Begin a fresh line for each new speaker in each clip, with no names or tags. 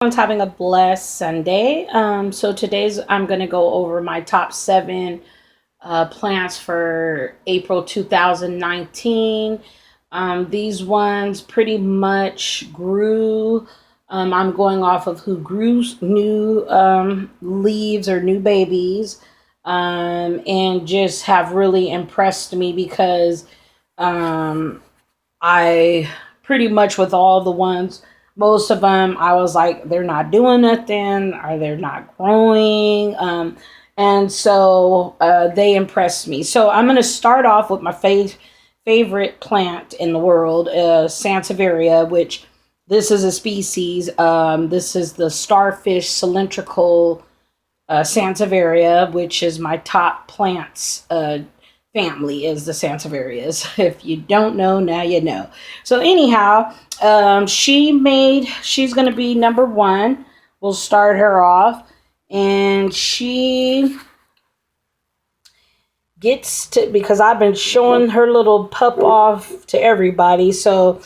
Everyone's having a blessed Sunday. So today's I'm going to go over my top seven plants for April 2019. These ones pretty much grew. I'm going off of who grew new leaves or new babies, and just have really impressed me because I pretty much with all the ones, most of them, I was like, they're not doing nothing or they're not growing. And so they impressed me. So I'm going to start off with my favorite plant in the world, Sansevieria, which this is a species. This is the Starfish cylindrical Sansevieria, which is my top plants family is the Sansevierias. If you don't know, now you know. So anyhow, she's going to be number one. We'll start her off. And she gets to, because I've been showing her little pup off to everybody. So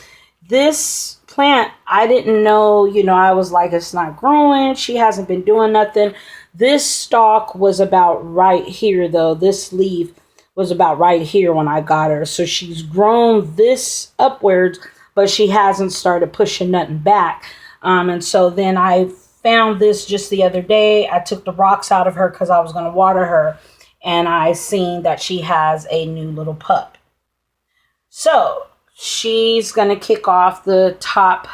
this plant, I didn't know, I was like, it's not growing. She hasn't been doing nothing. This stalk was about right here, though. This leaf was about right here when I got her. So she's grown this upwards, but she hasn't started pushing nothing back. And so then I found this just the other day. I took the rocks out of her because I was going to water her. And I seen that she has a new little pup. So she's going to kick off the top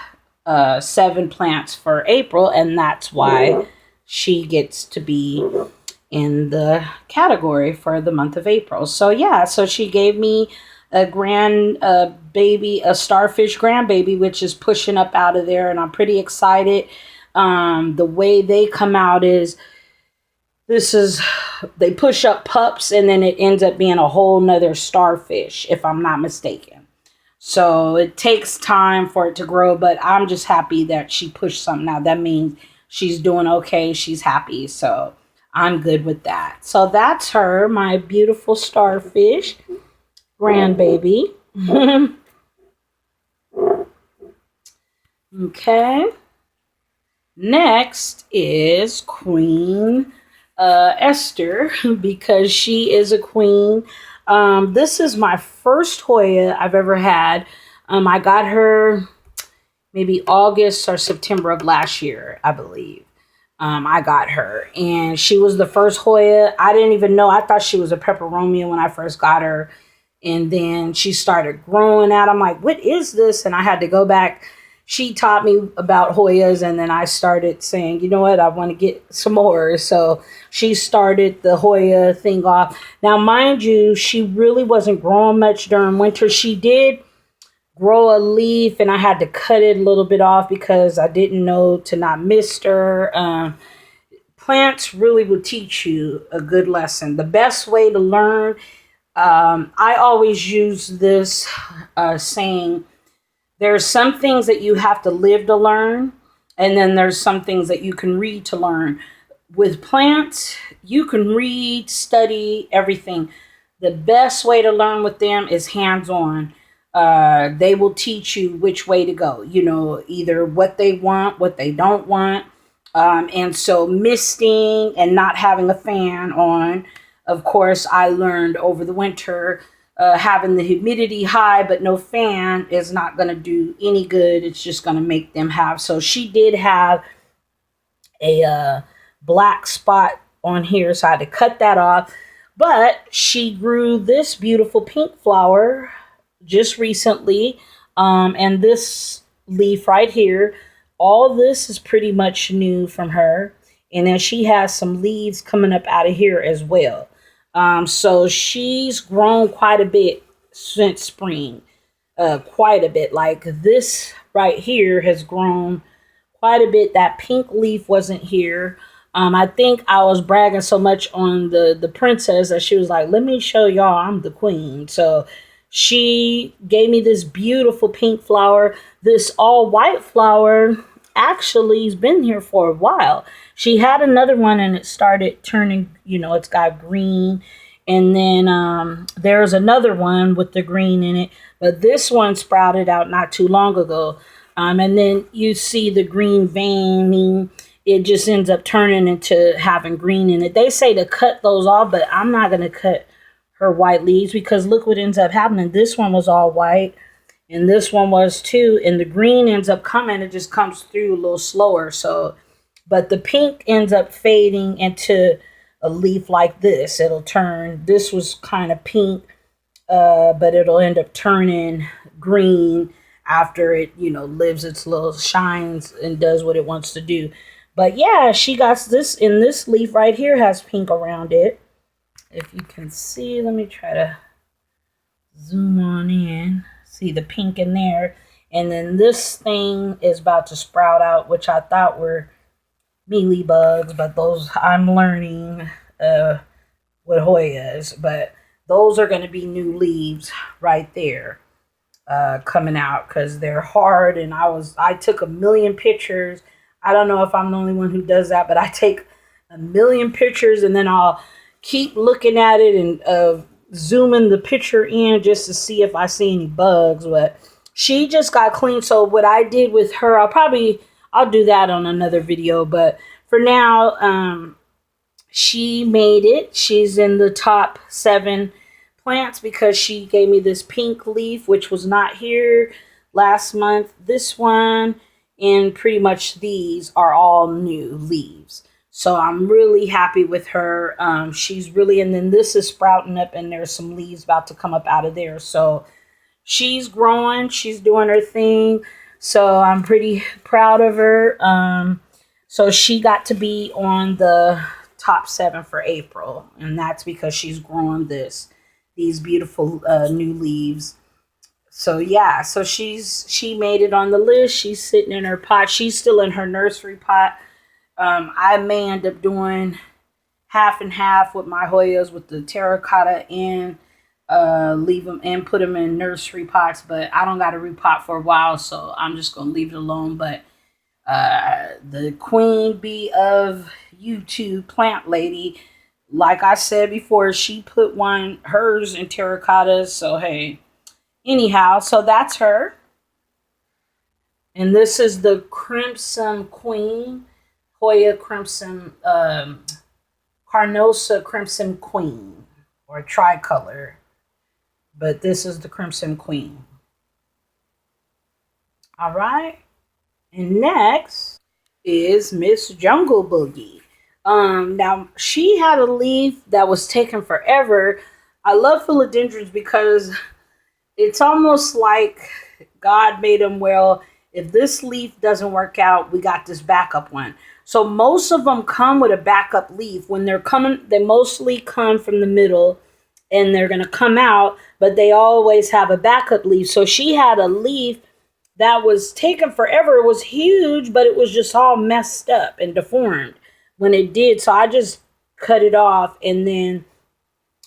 7 plants for April. And that's why she gets to be in the category for the month of April. So yeah, so she gave me a baby, a starfish grandbaby, which is pushing up out of there, and I'm pretty excited. The way they come out is they push up pups and then it ends up being a whole nother starfish, if I'm not mistaken. So it takes time for it to grow, but I'm just happy that she pushed something out. That means she's doing okay. She's happy. So I'm good with that. So that's her, my beautiful starfish grandbaby. Okay. Next is Queen Esther, because she is a queen. This is my first Hoya I've ever had. I got her maybe August or September of last year, I believe. I got her, and she was the first Hoya. I didn't even know. I thought she was a peperomia when I first got her, and then she started growing out. I'm like, what is this? And I had to go back. She taught me about Hoyas, and then I started saying, you know what, I want to get some more. So she started the Hoya thing off. Now, mind you, she really wasn't growing much during winter. She did grow a leaf, and I had to cut it a little bit off because I didn't know to not mist her. Plants really will teach you a good lesson. The best way to learn, I always use this saying, there's some things that you have to live to learn, and then there's some things that you can read to learn. With plants, you can read, study, everything. The best way to learn with them is hands-on. They will teach you which way to go, either what they want, what they don't want. And so misting and not having a fan on, of course, I learned over the winter, having the humidity high but no fan is not going to do any good. It's just going to make them so she did have a black spot on here, so I had to cut that off. But she grew this beautiful pink flower just recently, and this leaf right here, all this is pretty much new from her, and then she has some leaves coming up out of here as well. So she's grown quite a bit since spring, quite a bit. Like this right here has grown quite a bit. That pink leaf wasn't here. I think I was bragging so much on the princess that she was like, let me show y'all I'm the queen. So she gave me this beautiful pink flower. This all white flower actually has been here for a while. She had another one and it started turning, it's got green. And then there's another one with the green in it. But this one sprouted out not too long ago. And then you see the green veining. It just ends up turning into having green in it. They say to cut those off, but I'm not going to cut her white leaves because look what ends up happening. This one was all white and this one was too. And the green ends up coming. It just comes through a little slower. So, but the pink ends up fading into a leaf like this. It'll turn, this was kind of pink, but it'll end up turning green after it, lives its little shines and does what it wants to do. But yeah, she got this in this leaf right here has pink around it. If you can see, let me try to zoom on in. See the pink in there. And then this thing is about to sprout out, which I thought were mealy bugs, but those I'm learning what Hoya is. But those are going to be new leaves right there coming out because they're hard. And I took a million pictures. I don't know if I'm the only one who does that, but I take a million pictures and then I'll keep looking at it and zooming the picture in just to see if I see any bugs. But she just got clean. So what I did with her, I'll do that on another video. But for now, she made it. She's in the top 7 plants because she gave me this pink leaf, which was not here last month. This one and pretty much these are all new leaves. So I'm really happy with her. She's really, and then this is sprouting up and there's some leaves about to come up out of there. So she's growing, she's doing her thing. So I'm pretty proud of her. So she got to be on the top 7 for April. And that's because she's growing these beautiful new leaves. So yeah, so she made it on the list. She's sitting in her pot. She's still in her nursery pot. I may end up doing half and half with my Hoyas with the terracotta and leave them and put them in nursery pots. But I don't got to repot for a while, so I'm just gonna leave it alone. But the queen bee of YouTube, plant lady, like I said before, she put hers in terracotta. So hey. Anyhow, so that's her. And this is the Crimson Queen, Hoya Crimson, Carnosa Crimson Queen, or tricolor. But this is the Crimson Queen. All right. And next is Miss Jungle Boogie. Now, she had a leaf that was taken forever. I love philodendrons because it's almost like God made them, well, if this leaf doesn't work out, we got this backup one. So most of them come with a backup leaf. When they're coming, they mostly come from the middle and they're going to come out, but they always have a backup leaf. So she had a leaf that was taken forever. It was huge, but it was just all messed up and deformed when it did. So I just cut it off. And then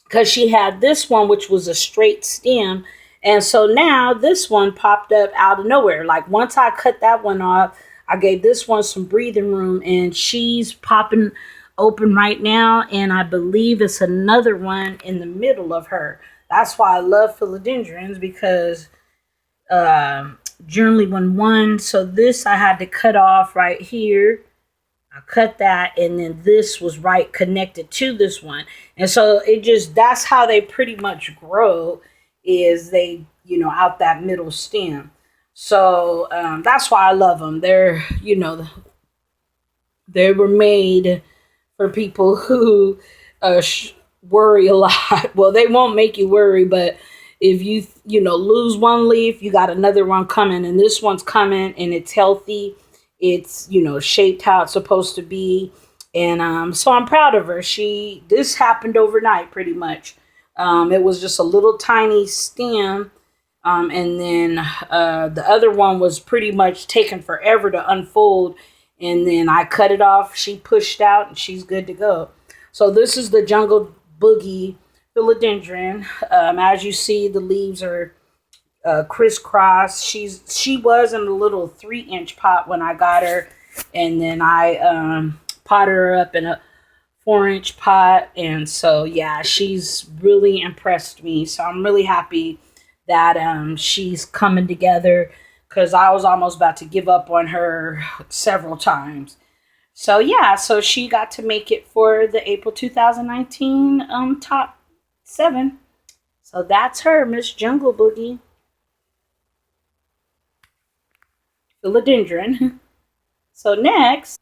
because she had this one, which was a straight stem, and so now this one popped up out of nowhere. Like once I cut that one off, I gave this one some breathing room and she's popping open right now. And I believe it's another one in the middle of her. That's why I love philodendrons, because generally when one, so this I had to cut off right here. I cut that and then this was right connected to this one. And so that's how they pretty much grow, is they, out that middle stem. So that's why I love them. They're, they were made for people who worry a lot. Well, they won't make you worry, but if you, lose one leaf, you got another one coming, and this one's coming and it's healthy. It's, shaped how it's supposed to be. And so I'm proud of her. This happened overnight pretty much. It was just a little tiny stem. And then the other one was pretty much taken forever to unfold. And then I cut it off. She pushed out and she's good to go. So this is the Jungle Boogie philodendron. As you see, the leaves are crisscross. She was in a little 3-inch pot when I got her. And then I potted her up in a 4-inch pot. And so, yeah, she's really impressed me. So I'm really happy that she's coming together, because I was almost about to give up on her several times. So yeah, so she got to make it for the April 2019 top 7. So that's her, Miss Jungle Boogie, Philodendron. So next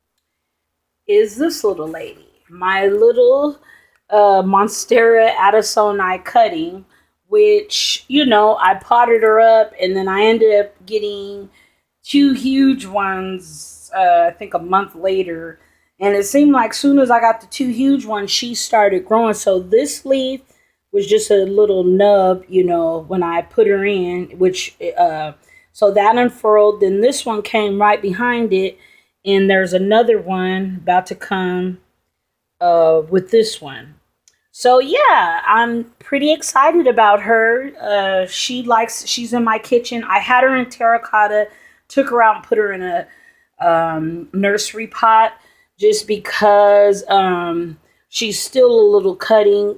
is this little lady, my little Monstera Addisoni cutting, which, I potted her up and then I ended up getting 2 huge ones, I think a month later. And it seemed like soon as I got the 2 huge ones, she started growing. So this leaf was just a little nub, when I put her in, which, so that unfurled. Then this one came right behind it. And there's another one about to come with this one. So yeah, I'm pretty excited about her. She's in my kitchen. I had her in terracotta, took her out and put her in a nursery pot just because she's still a little cutting,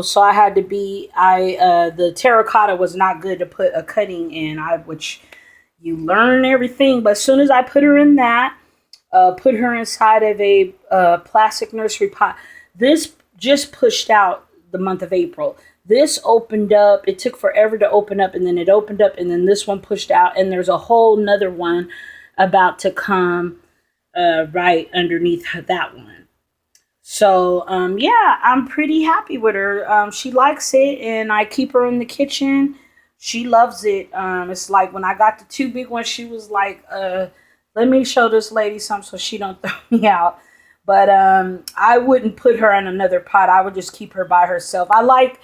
so I had to the terracotta was not good to put a cutting in, which you learn everything. But as soon as I put her in that, put her inside of a plastic nursery pot, this just pushed out the month of April. This opened up. It took forever to open up, and then it opened up, and then this one pushed out, and there's a whole nother one about to come right underneath that one. So, yeah, I'm pretty happy with her. She likes it, and I keep her in the kitchen. She loves it. It's like when I got the 2 big ones, she was like, let me show this lady something so she don't throw me out. But I wouldn't put her in another pot. I would just keep her by herself. I like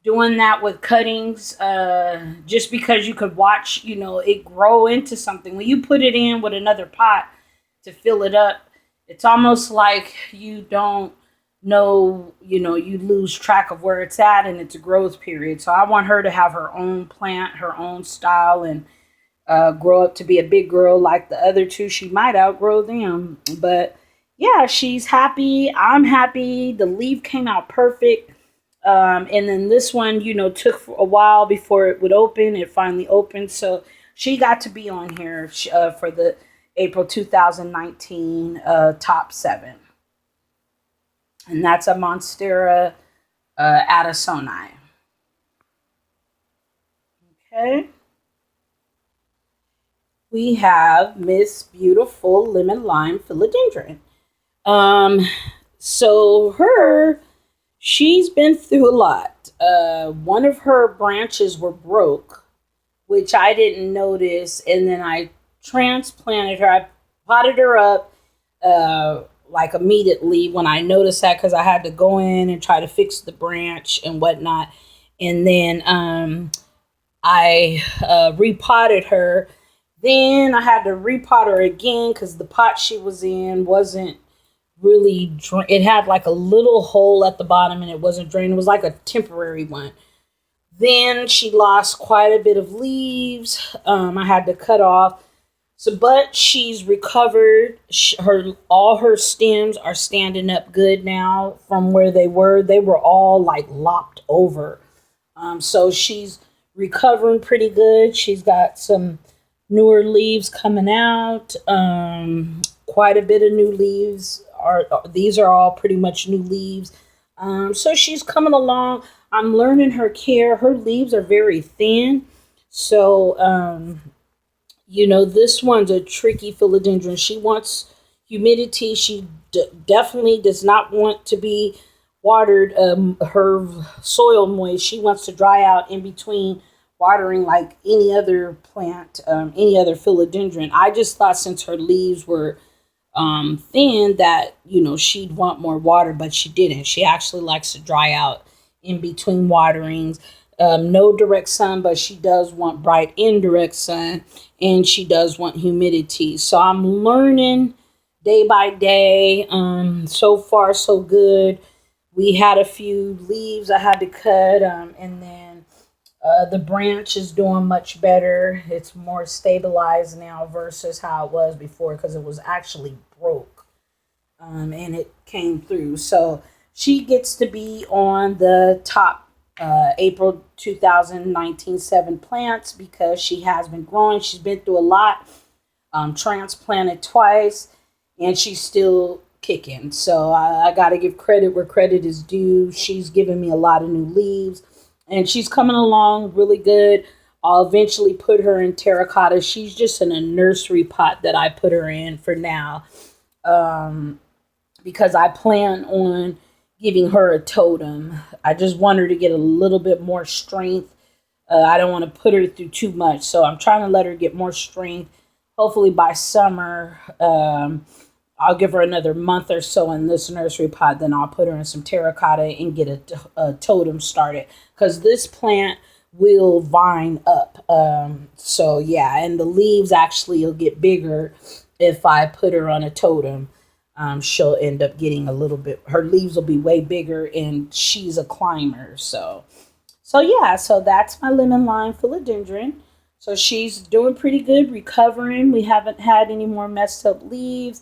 doing that with cuttings just because you could watch, it grow into something. When you put it in with another pot to fill it up, it's almost like you don't know, you lose track of where it's at and its a growth period. So I want her to have her own plant, her own style, and grow up to be a big girl like the other 2. She might outgrow them. But yeah, she's happy. I'm happy. The leaf came out perfect. And then this one, took a while before it would open. It finally opened. So she got to be on here for the April 2019 top 7. And that's a Monstera Addisoni. Okay. We have Miss Beautiful Lemon Lime Philodendron. So she's been through a lot. One of her branches were broke, which I didn't notice, and then I transplanted her. I potted her up like immediately when I noticed that, because I had to go in and try to fix the branch and whatnot. And then I repotted her. Then I had to repot her again because the pot she was in wasn't really it had like a little hole at the bottom and it wasn't drained. It was like a temporary one. Then she lost quite a bit of leaves. I had to cut off. But she's recovered. All her stems are standing up good now from where they were. They were all like lopped over. So she's recovering pretty good. She's got some newer leaves coming out. Quite a bit of new leaves. These are all pretty much new leaves. So she's coming along. I'm learning her care. Her leaves are very thin. So, this one's a tricky philodendron. She wants humidity. She definitely does not want to be watered, her soil moist. She wants to dry out in between watering like any other plant, any other philodendron. I just thought since her leaves were thin that, she'd want more water, but she didn't. She actually likes to dry out in between waterings. No direct sun, but she does want bright indirect sun, and she does want humidity. So I'm learning day by day. So far, so good. We had a few leaves I had to cut, and then the branch is doing much better. It's more stabilized now versus how it was before, because it was actually broke, and it came through. So she gets to be on the top April 2019 7 plants because she has been growing. She's been through a lot, transplanted twice, and she's still kicking. So I got to give credit where credit is due. She's given me a lot of new leaves, and she's coming along really good. I'll eventually put her in terracotta. She's just in a nursery pot that I put her in for now, because I plan on giving her a totem. I just want her to get a little bit more strength. I don't want to put her through too much, so I'm trying to let her get more strength. Hopefully by summer, I'll give her another month or so in this nursery pot. Then I'll put her in some terracotta and get a totem started. Because this plant will vine up. So yeah, and the leaves actually will get bigger if I put her on a totem. She'll end up getting a little bit. Her leaves will be way bigger, and she's a climber. So yeah, so that's my lemon lime philodendron. So she's doing pretty good, recovering. We haven't had any more messed up leaves.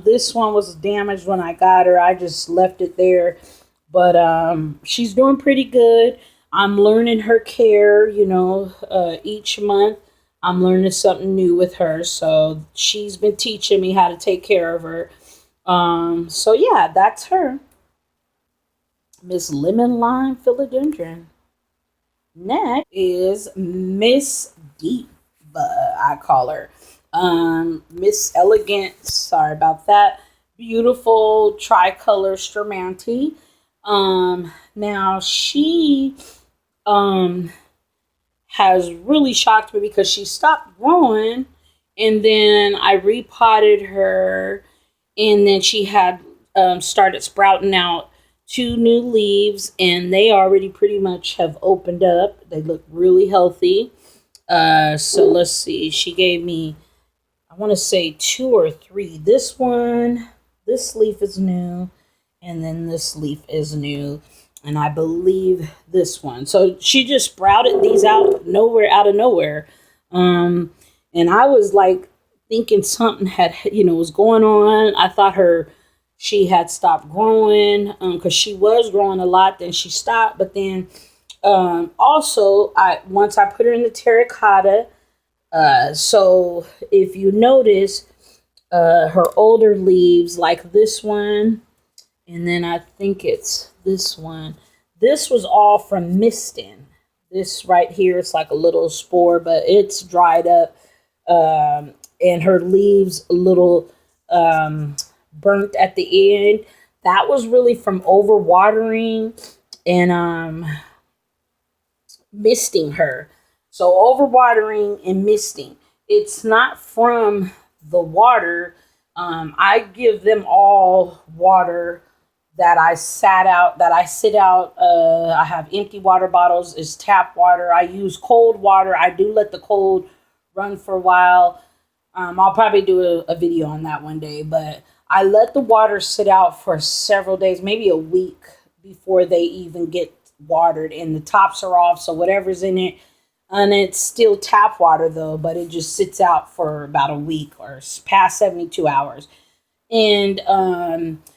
This one was damaged when I got her. I just left it there. But she's doing pretty good. I'm learning her care, each month. I'm learning something new with her. So she's been teaching me how to take care of her. So yeah, that's her. Miss Lemon Lime Philodendron. Next is Miss Diva, I call her. Miss Elegant, sorry about that. Beautiful tricolor Stramante. Now she has really shocked me because she stopped growing, and then I repotted her, and then she had started sprouting out two new leaves, and they already pretty much have opened up. They look really healthy. So let's see. She gave me, I want to say 2 or 3. This leaf is new, and then this leaf is new, and I believe this one. So she just sprouted these out of nowhere. And I was like thinking something was going on. I thought she had stopped growing, because she was growing a lot, then she stopped. But then also once I put her in the terracotta, so if you notice, her older leaves, like this one, and then I think it's this one. This was all from misting. This right here, it's like a little spore, but it's dried up, and her leaves a little burnt at the end. That was really from overwatering and misting her. So overwatering and misting. It's not from the water. I give them all water that I sit out. I have empty water bottles. It's tap water. I use cold water. I do let the cold run for a while. I'll probably do a video on that one day, but I let the water sit out for several days, maybe a week, before they even get watered, and the tops are off, so whatever's in it, and it's still tap water though, but it just sits out for about a week or past 72 hours. And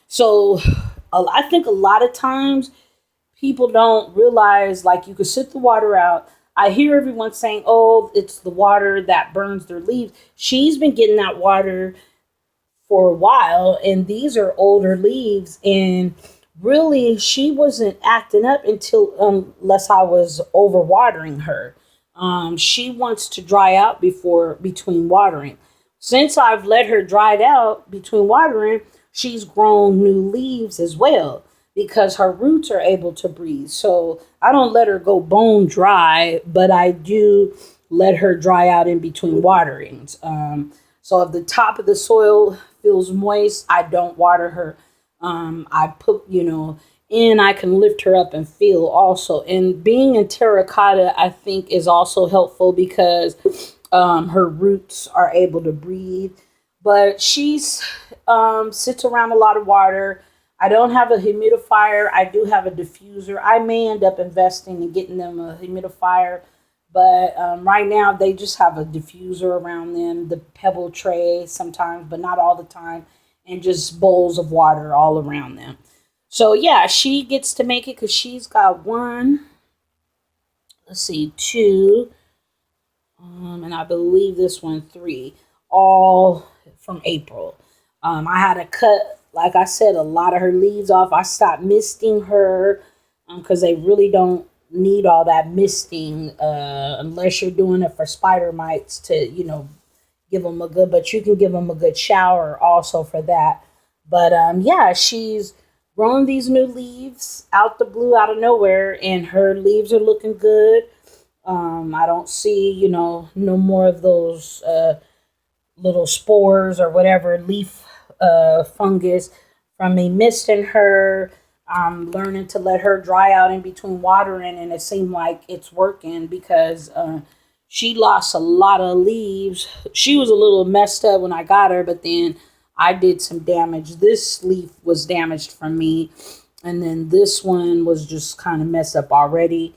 so I think a lot of times people don't realize, like, you could sit the water out. I hear everyone saying, oh, it's the water that burns their leaves. She's been getting that water for a while, and these are older leaves, and really she wasn't acting up until unless I was overwatering her. She wants to dry out between watering. Since I've let her dry out between watering, she's grown new leaves as well, because her roots are able to breathe. So I don't let her go bone dry, but I do let her dry out in between waterings. So if the top of the soil feels moist, I don't water her. I put, and I can lift her up and feel also. And being in terracotta, I think, is also helpful because her roots are able to breathe. But she's sits around a lot of water. I don't have a humidifier. I do have a diffuser. I may end up investing in getting them a humidifier. But right now, they just have a diffuser around them, the pebble tray sometimes, but not all the time, and just bowls of water all around them. So yeah, she gets to make it because she's got one, let's see, two, and I believe this one three, all from April. I had to cut, like I said, a lot of her leaves off. I stopped misting her because they really don't need all that misting unless you're doing it for spider mites to, give them a good, but you can give them a good shower also for that. But yeah, she's grown these new leaves out the blue, out of nowhere, and her leaves are looking good. I don't see, no more of those little spores or whatever leaf fungus from me misting her. I'm learning to let her dry out in between watering, and it seemed like it's working because she lost a lot of leaves. She was a little messed up when I got her, but then I did some damage. This leaf was damaged from me, and then this one was just kind of messed up already.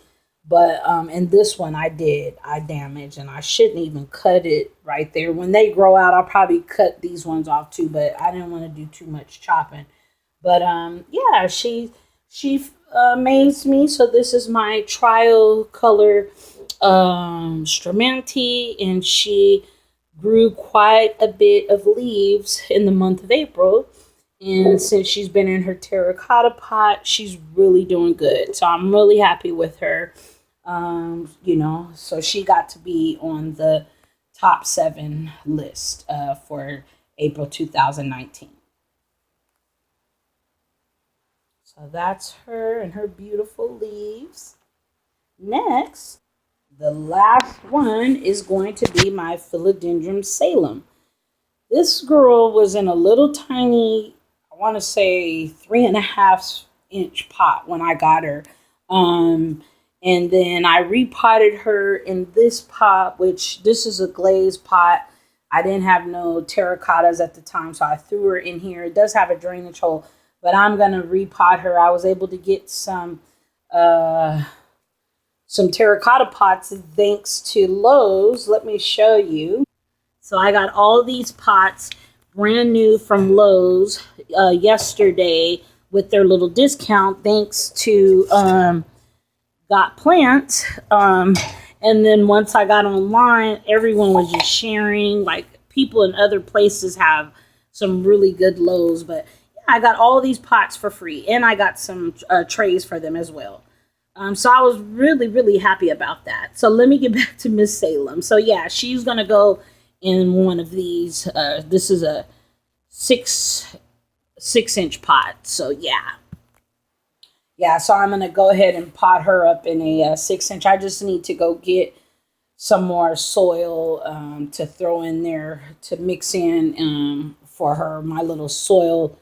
But and this one I damaged, and I shouldn't even cut it right there. When they grow out, I'll probably cut these ones off too, but I didn't want to do too much chopping. But yeah, she amazed me. So this is my trial color Stramanti, and she grew quite a bit of leaves in the month of April. And since she's been in her terracotta pot, she's really doing good. So I'm really happy with her. So she got to be on the top 7 list for April 2019. So that's her and her beautiful leaves. Next, the last one is going to be my Philodendron Salem. This girl was in a little tiny, I want to say 3.5 inch pot when I got her. And then I repotted her in this pot, which this is a glazed pot. I didn't have no terracottas at the time, so I threw her in here. It does have a drainage hole, but I'm gonna repot her. I was able to get some terracotta pots thanks to Lowe's. Let me show you. So I got all these pots brand new from Lowe's yesterday with their little discount thanks to Got Plants. And then once I got online, everyone was just sharing. Like people in other places have some really good Lowe's, but yeah, I got all these pots for free, and I got some trays for them as well. So I was really, really happy about that. So let me get back to Miss Salem. So yeah, she's gonna go in one of these. This is a 6 inch pot. So yeah. So I'm gonna go ahead and pot her up in a 6 inch. I just need to go get some more soil to throw in there to mix in for her. My little soil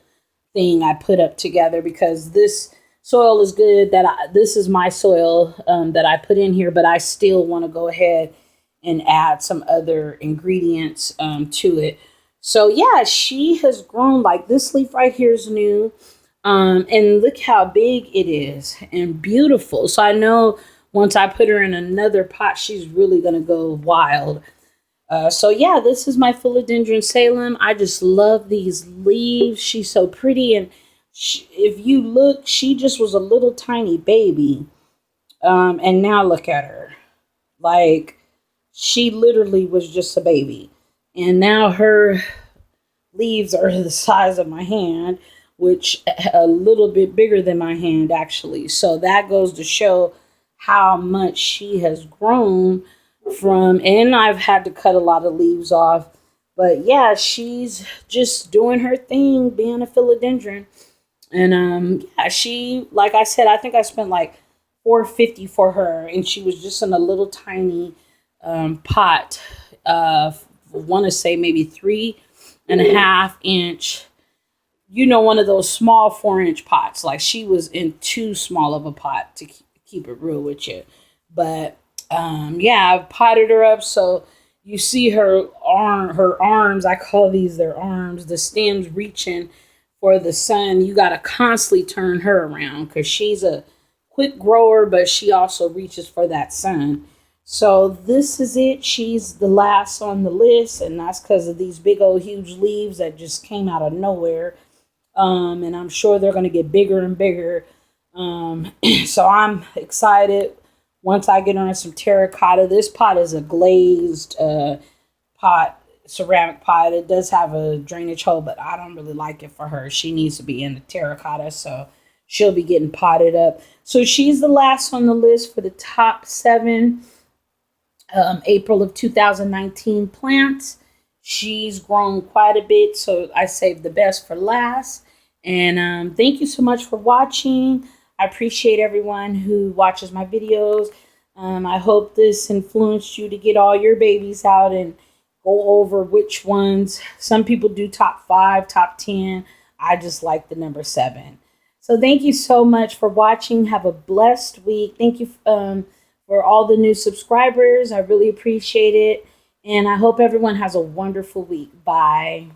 thing I put up together because this soil is good. This is my soil that I put in here, but I still want to go ahead and add some other ingredients to it. So yeah, she has grown. Like this leaf right here is new. And look how big it is and beautiful. So I know once I put her in another pot, she's really going to go wild. So yeah, this is my Philodendron Salem. I just love these leaves. She's so pretty. And if you look, she just was a little tiny baby. And now look at her. Like she literally was just a baby. And now her leaves are the size of my hand, which a little bit bigger than my hand actually. So that goes to show how much she has grown from, and I've had to cut a lot of leaves off. But yeah, she's just doing her thing, being a philodendron. And yeah, she, like I said, I think I spent like $4.50 for her, and she was just in a little tiny pot. Want to say maybe 3.5 inch. One of those small 4 inch pots. Like she was in too small of a pot to keep it real with you. But yeah, I've potted her up. So you see her arms. I call these their arms. The stems reaching for the sun. You got to constantly turn her around because she's a quick grower, but she also reaches for that sun. So this is it. She's the last on the list, and that's because of these big old huge leaves that just came out of nowhere. And I'm sure they're going to get bigger and bigger. So I'm excited once I get on some terracotta. This pot is a glazed pot, ceramic pot. It does have a drainage hole, but I don't really like it for her. She needs to be in the terracotta, so she'll be getting potted up. So she's the last on the list for the top 7 April of 2019 plants. She's grown quite a bit, so I saved the best for last. And thank you so much for watching. I appreciate everyone who watches my videos. I hope this influenced you to get all your babies out and go over which ones. Some people do top 5, top 10. I just like the number 7. So thank you so much for watching. Have a blessed week. Thank you for all the new subscribers. I really appreciate it. And I hope everyone has a wonderful week. Bye.